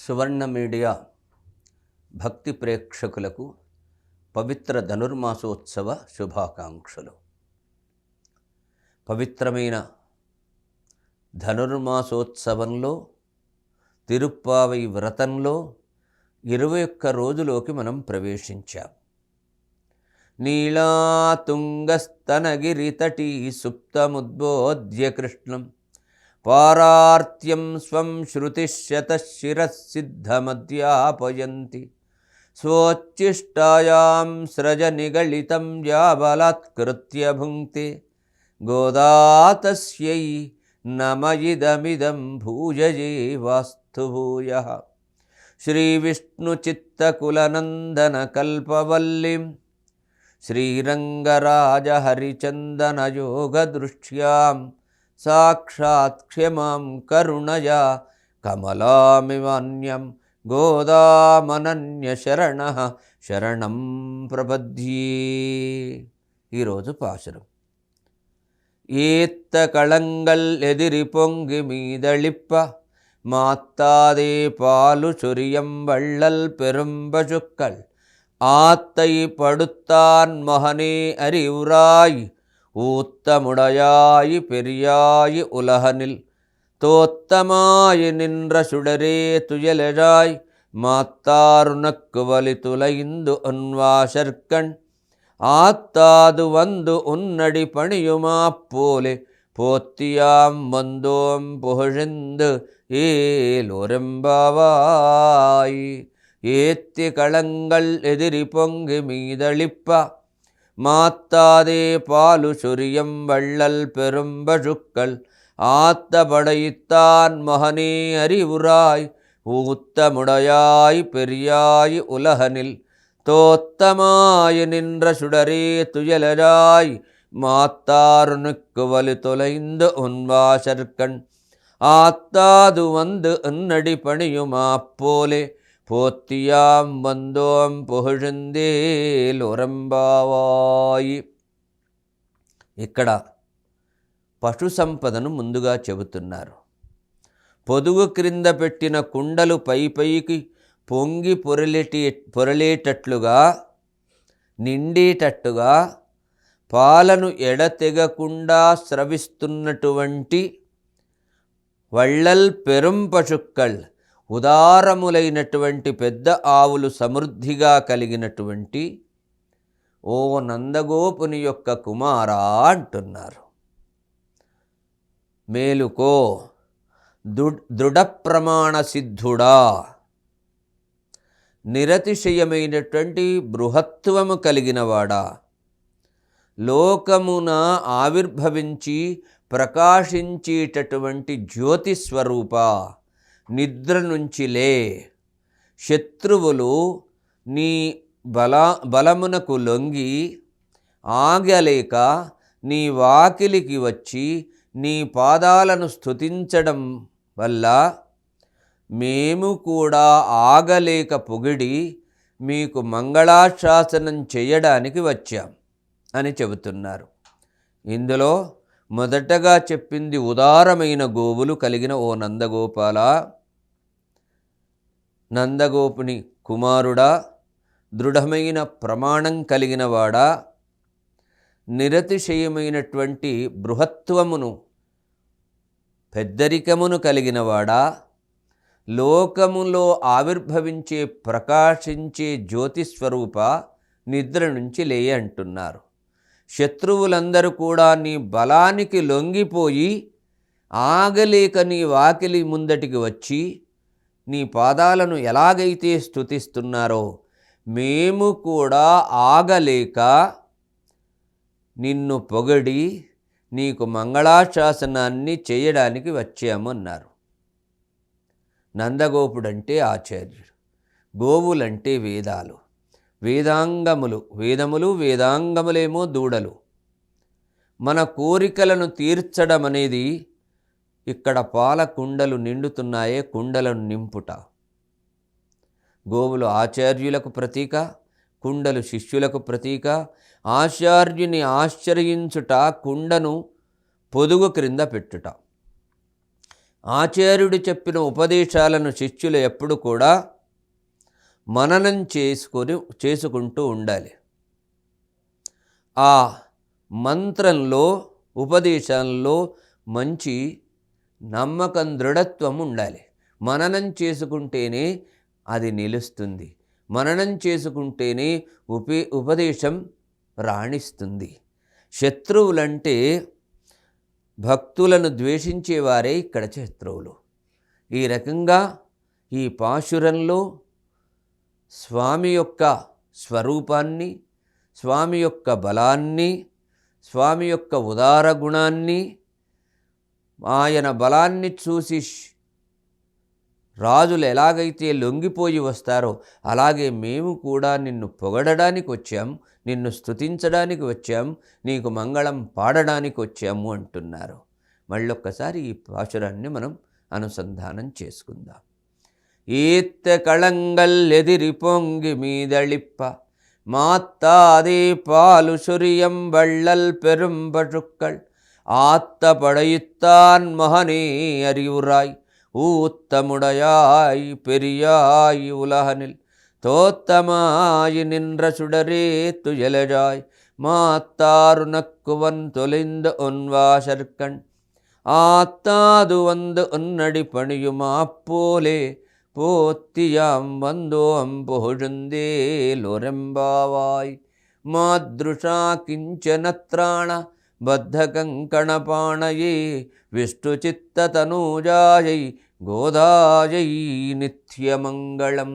సువర్ణ media భక్తి ప్రేక్షకులకు పవిత్ర ధనుర్మాసోత్సవ శుభాకాంక్షలు. పవిత్రమైన ధనుర్మాసోత్సవంలో తిరుప్పావై వ్రతంలో 21 రోజులోకి మనం ప్రవేశించాం. నీళాతుంగస్తనగిరితటీ సుప్తముద్బోధ్య కృష్ణం పారార్త్యం స్వం శృతిశతశిరసిద్ధమధ్యాపయంతి స్వోచ్ఛిష్టాయాం స్రజనిగళితం యాబలాత్కృత్య భుంక్తే గోదా తస్యై నమయిదమిదం భూయజే వాస్తు భూయః. శ్రీవిష్ణుచిత్తకులనందనకల్పవల్లిం శ్రీరంగరాజహరిచందనయోగదృష్ట్యాం సాక్షాత్ క్షమాం కరుణయా కమలామివాన్యం గోదామనన్య శరణం ప్రపద్యే. ఈరోజు పాశురం. ఏత్త కళంగల్ ఎదిరి పొంగి మీదళిప్ప மாத்தாதே பாலு சொரியம் வள்ளல் பெரும்பசுக்கள் ஆத்தை படுத்தான் மகனே அறிவுராய் ஊத்தமுடையாய் பெரியாய் உலகனில் தோத்தமாய் நின்ற சுடரே துயலழாய் மாத்தாருனக்கு வலி துளைந்து அன்வாசற்கண் ஆத்தாது வந்து உன்னடி பணியுமா போலே போத்தியாம் வந்தோம் புகழ்ந்து ஏலோரெம்பாவாய். ஏத்தி களங்கள் எதிரி பொங்கு மீதளிப்ப மாத்தாதே பாலு சொரியம் வள்ளல் பெரும்பசுக்கள் ஆத்த படைத்தான் மகனே அறிவுராய் ஊத்தமுடையாய் பெரியாய் உலகனில் தோத்தமாய் நின்ற சுடரே துயலராய் மாத்தாருனுக்கு வலி தொலைந்து உன்வாசற்கண் ஆத்தாது வந்து அன்னடி பணியுமா போலே போத்தியாம் வந்தோம் పుహుళందేలొరంబావాయి. ఇక్కడ పశు సంపదను ముందుగా చెబుతున్నారు. పొదుగు క్రింద పెట్టిన కుండలు పైకి పొంగి పొరలేటట్లుగా నిండేటట్టుగా పాలను ఎడతెగకుండా స్రవిస్తున్నటువంటి వళ్ళల్ పెరుంపశుక్కల్ ఉదారములైనటువంటి పెద్ద ఆవులు సమృద్ధిగా కలిగినటువంటి ఓ నందగోపుని యొక్క కుమారా అంటున్నారు. మేలుకో దృఢ ప్రమాణ సిద్ధుడా, నిరతిశయమైనటువంటి బృహత్వము కలిగినవాడా, లోకమున ఆవిర్భవించి ప్రకాశించేటటువంటి జ్యోతిస్వరూప, నిద్ర నుంచి లే. శత్రువులు నీ బలమునకు లొంగి ఆగలేక నీ వాకిలికి వచ్చి నీ పాదాలను స్తుతించడం వల్ల మేము కూడా ఆగలేక పొగిడి మీకు మంగళాశాసనం చేయడానికి వచ్చాం అని చెబుతున్నారు. ఇందులో మొదటగా చెప్పింది ఉదారమైన గోవులు కలిగిన ఓ నందగోపాల, నందగోపుని కుమారుడా, దృఢమైన ప్రమాణం కలిగినవాడా, నిరతిశయమైనటువంటి బృహత్వమును పెద్దరికమును కలిగినవాడా, లోకములో ఆవిర్భవించే ప్రకాశించే జ్యోతిస్వరూప, నిద్ర నుంచి లేయ అంటున్నారు. శత్రువులందరూ కూడా నీ బలానికి లొంగిపోయి ఆగలేక నీ వాకిలి ముందటికి వచ్చి నీ పాదాలను ఎలాగైతే స్తుతిస్తున్నారో మేము కూడా ఆగలేక నిన్ను పొగడి నీకు మంగళాశాసనాన్ని చేయడానికి వచ్చాము అన్నారు. నందగోపుడంటే ఆచార్యుడు, గోవులంటే వేదాలు, వేదాంగములు, వేదాంగములేమో దూడలు. మన కోరికలను తీర్చడం అనేది ఇక్కడ పాల కుండలు నిండుతున్నాయే, కుండలను నింపుట. గోవులు ఆచార్యులకు ప్రతీక, కుండలు శిష్యులకు ప్రతీక. ఆచార్యుని ఆశ్రయించుట, కుండను పొదుగు క్రింద పెట్టుట. ఆచార్యుడు చెప్పిన ఉపదేశాలను శిష్యులు ఎప్పుడు కూడా మననం చేసుకుంటూ ఉండాలి. ఆ మంత్రంలో, ఉపదేశంలో మంచి నమ్మకం, దృఢత్వం ఉండాలి. మననం చేసుకుంటేనే అది నిలుస్తుంది. మననం చేసుకుంటేనే ఉపదేశం రాణిస్తుంది. శత్రువులంటే భక్తులను ద్వేషించేవారే ఇక్కడ శత్రువులు. ఈ రకంగా ఈ పాశురంలో స్వామి యొక్క స్వరూపాన్ని, స్వామి యొక్క బలాన్ని, స్వామి యొక్క ఉదార గుణాన్ని, ఆయన బలాన్ని చూసి రాజులు ఎలాగైతే లొంగిపోయి వస్తారో అలాగే మేము కూడా నిన్ను పొగడడానికి వచ్చాం, నిన్ను స్తుతించడానికి వచ్చాం, నీకు మంగళం పాడడానికి వచ్చాము అంటున్నారు. మళ్ళొక్కసారి ఈ పాశురాన్ని మనం అనుసంధానం చేసుకుందాం. ఏత్త కళంగల్ ఎదిరి పొంగి మీదళిప్ప மாத்தாதே பாலு சொரியம் வள்ளல் பெரும்பழுக்கள் ஆத்த படையித்தான் மகனே அறிவுராய் ஊத்தமுடையாய் பெரியாய் உலகனில் தோத்தமாய் நின்ற சுடரே துயலஜாய் மாத்தாருனக்குவன் தொலைந்த ஒன்வாசற்கண் ஆத்தாது வந்து உன்னடி பணியுமா போலே போத்தியாம் வந்தோம் புகழுந்தே லொரெம்பாவாய் மாத்ருஷா கிஞ்சனத்ராண బద్ధకంకణపాణయే విష్ణుచిత్తతనూజాయై గోదాయై నిత్యమంగళం.